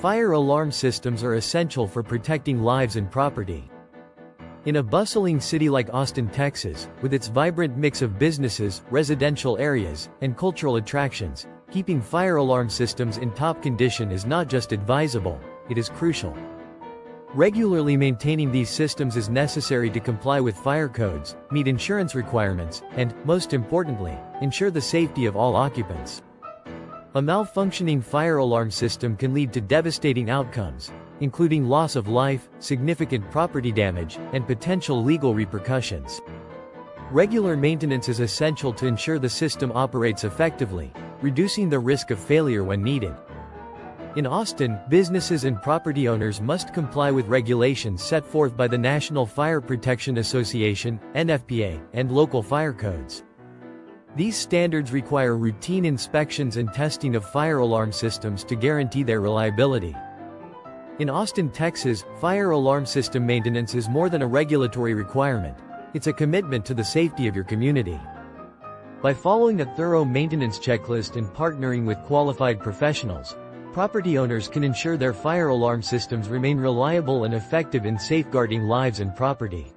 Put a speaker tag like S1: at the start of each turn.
S1: Fire alarm systems are essential for protecting lives and property. In a bustling city like Austin, Texas, with its vibrant mix of businesses, residential areas, and cultural attractions, keeping fire alarm systems in top condition is not just advisable, it is crucial. Regularly maintaining these systems is necessary to comply with fire codes, meet insurance requirements, and, most importantly, ensure the safety of all occupants. A malfunctioning fire alarm system can lead to devastating outcomes, including loss of life, significant property damage, and potential legal repercussions. Regular maintenance is essential to ensure the system operates effectively, reducing the risk of failure when needed. In Austin, businesses and property owners must comply with regulations set forth by the National Fire Protection Association, NFPA, and local fire codes. These standards require routine inspections and testing of fire alarm systems to guarantee their reliability. In Austin, Texas, fire alarm system maintenance is more than a regulatory requirement. It's a commitment to the safety of your community. By following a thorough maintenance checklist and partnering with qualified professionals, property owners can ensure their fire alarm systems remain reliable and effective in safeguarding lives and property.